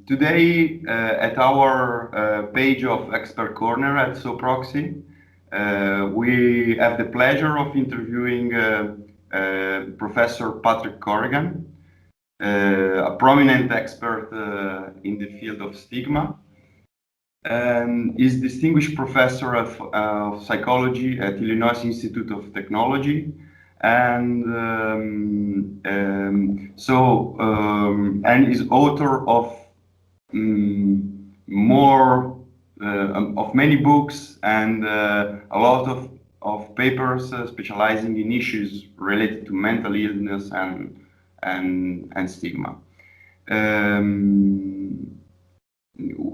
Today at our page of Expert Corner at SoProxy, we have the pleasure of interviewing Professor Patrick Corrigan, a prominent expert in the field of stigma, and is distinguished professor of psychology at Illinois Institute of Technology, and and is author of of many books and a lot of papers specializing in issues related to mental illness and stigma.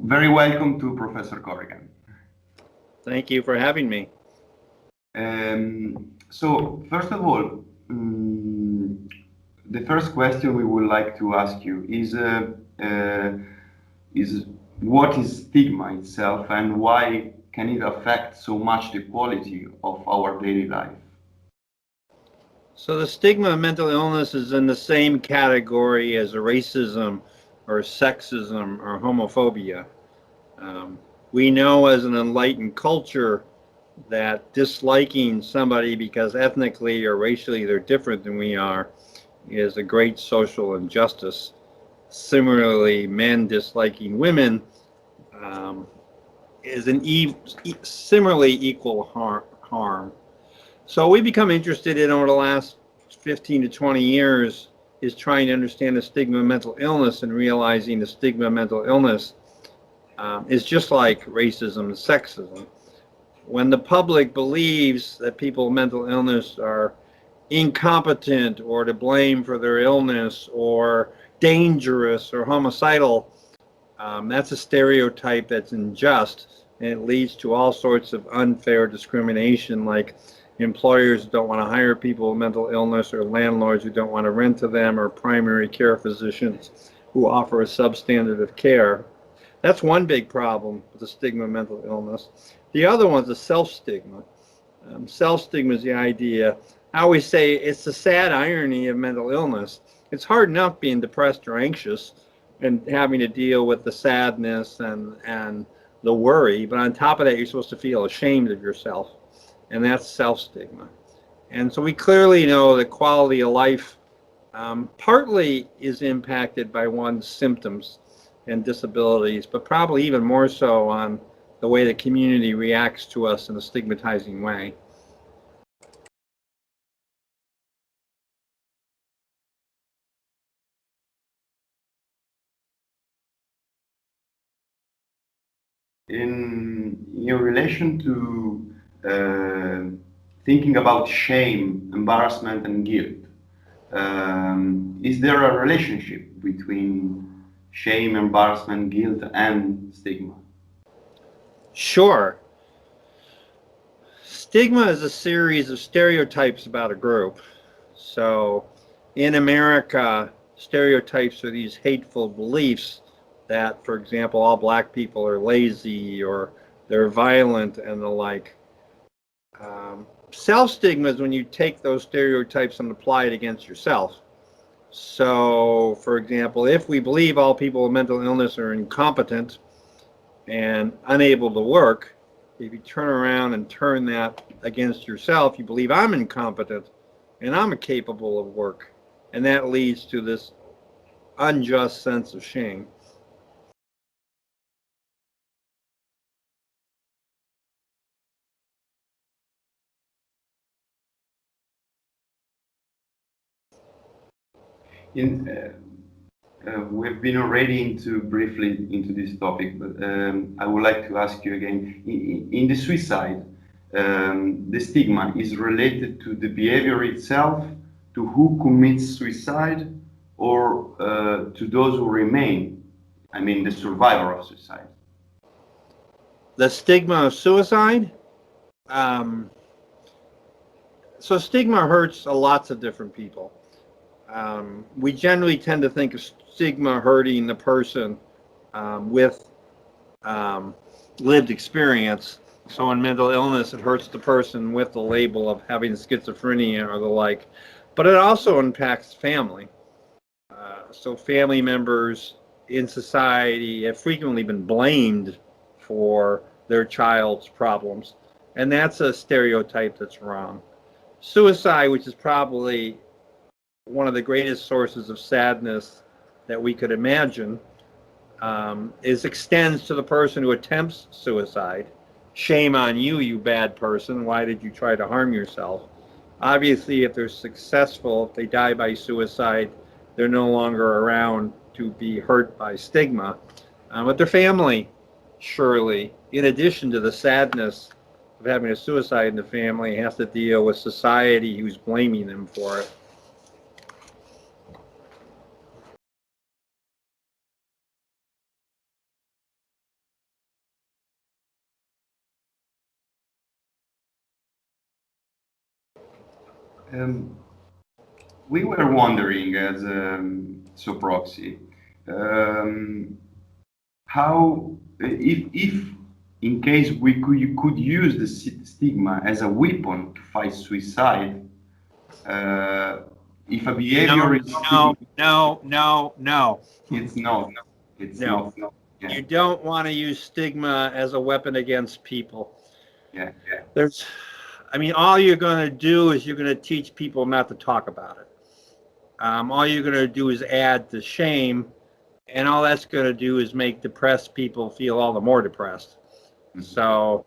Very welcome to Professor Corrigan. Thank you for having me. So first of all, the first question we would like to ask you is what is stigma itself, and why can it affect so much the quality of our daily life? So the stigma of mental illness is in the same category as racism or sexism or homophobia. We know as an enlightened culture that disliking somebody because ethnically or racially they're different than we are is a great social injustice. Similarly, men disliking women is an similarly equal harm. So we become interested in over the last 15 to 20 years is trying to understand the stigma of mental illness and realizing the stigma of mental illness is just like racism and sexism. When the public believes that people with mental illness are incompetent or to blame for their illness or dangerous or homicidal, that's a stereotype that's unjust, and it leads to all sorts of unfair discrimination, like employers don't want to hire people with mental illness, or landlords who don't want to rent to them, or primary care physicians who offer a substandard of care. That's one big problem with the stigma of mental illness. The other one's the self-stigma. Self-stigma is the idea, I always say it's the sad irony of mental illness. It's hard enough being depressed or anxious and having to deal with the sadness and the worry, but on top of that, you're supposed to feel ashamed of yourself, and that's self-stigma. And so we clearly know that quality of life partly is impacted by one's symptoms and disabilities, but probably even more so on the way the community reacts to us in a stigmatizing way. In your relation to thinking about shame, embarrassment, and guilt, is there a relationship between shame, embarrassment, guilt, and stigma? Sure. Stigma is a series of stereotypes about a group. So in America, stereotypes are these hateful beliefs that, for example, all black people are lazy or they're violent and the like. Self-stigma is when you take those stereotypes and apply it against yourself. So, for example, if we believe all people with mental illness are incompetent and unable to work, if you turn around and turn that against yourself, you believe I'm incompetent and I'm incapable of work. And that leads to this unjust sense of shame. We've been already briefly into this topic, but I would like to ask you again. In the suicide, the stigma is related to the behavior itself, to who commits suicide, or to those who remain, I mean the survivor of suicide? The stigma of suicide? So stigma hurts lots of different people. We generally tend to think of stigma hurting the person with lived experience. So in mental illness, it hurts the person with the label of having schizophrenia or the like. But it also impacts family. So family members in society have frequently been blamed for their child's problems, and that's a stereotype that's wrong. Suicide, which is probably one of the greatest sources of sadness that we could imagine, extends to the person who attempts suicide. Shame on you, you bad person. Why did you try to harm yourself? Obviously, if they're successful, if they die by suicide, they're no longer around to be hurt by stigma. But their family, surely, in addition to the sadness of having a suicide in the family, has to deal with society who's blaming them for it. We were wondering as Soproxy, how, if in case you could use the stigma as a weapon to fight suicide, if a behavior is no. it's not. It's No. not. Yeah. You don't want to use stigma as a weapon against people. Yeah. All you're going to do is you're going to teach people not to talk about it. All you're going to do is add to shame, and all that's going to do is make depressed people feel all the more depressed. Mm-hmm. So,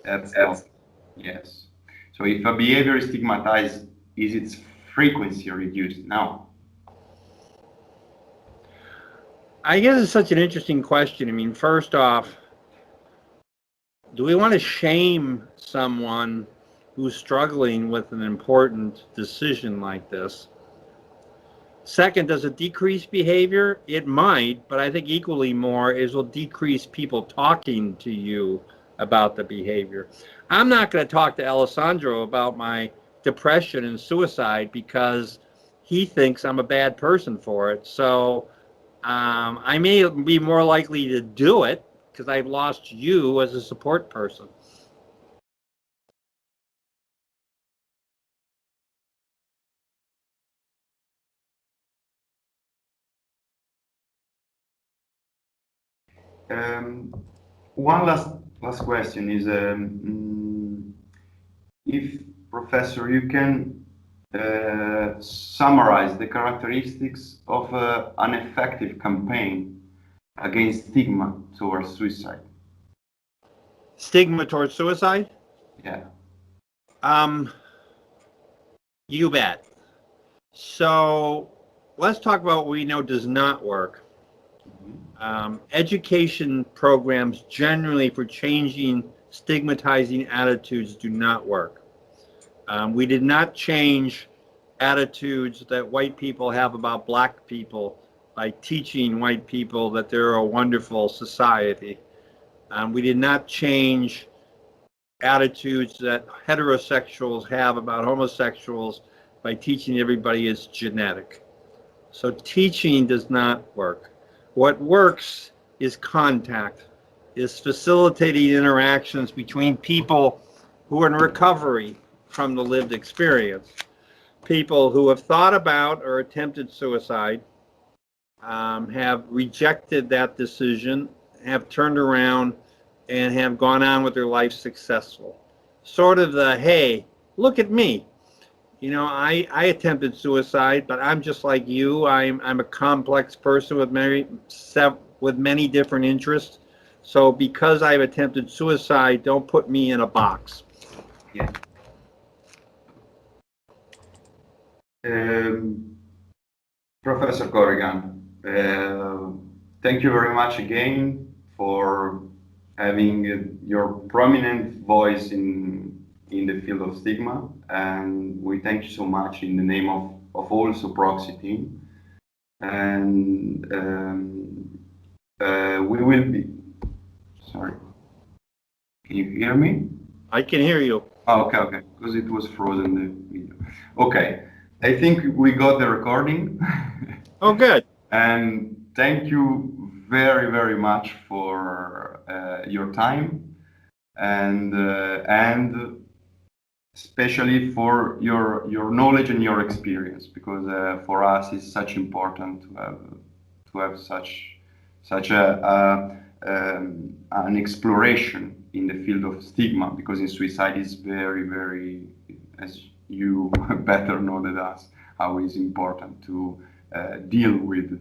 That's yes. So if a behavior is stigmatized, is its frequency reduced? No. I guess it's such an interesting question. First off, do we want to shame someone who's struggling with an important decision like this? Second, does it decrease behavior? It might, but I think equally more is will decrease people talking to you about the behavior. I'm not going to talk to Alessandro about my depression and suicide because he thinks I'm a bad person for it. So I may be more likely to do it because I've lost you as a support person. One last question is, if Professor, you can summarize the characteristics of an effective campaign against stigma towards suicide. Stigma towards suicide? Yeah. You bet. So let's talk about what we know does not work. Education programs generally for changing stigmatizing attitudes do not work. We did not change attitudes that white people have about black people by teaching white people that they're a wonderful society. We did not change attitudes that heterosexuals have about homosexuals by teaching everybody it's genetic. So teaching does not work. What works is contact, is facilitating interactions between people who are in recovery from the lived experience. People who have thought about or attempted suicide, have rejected that decision, have turned around and have gone on with their life successful. Sort of the, hey, look at me. I attempted suicide, but I'm just like you. I'm a complex person with many different interests. So because I've attempted suicide, don't put me in a box. Yeah. Professor Corrigan, thank you very much again for having your prominent voice in the field of stigma, and we thank you so much in the name of all Soproxy team. And we will be, sorry, can you hear me? I can hear you. Oh, okay, because it was frozen, the video. Okay, I think we got the recording. Oh, good. And thank you very, very much for your time, and especially for your knowledge and your experience, because for us it's such important to have such an exploration in the field of stigma, because in suicide is very, as you better know than us, how it's important to deal with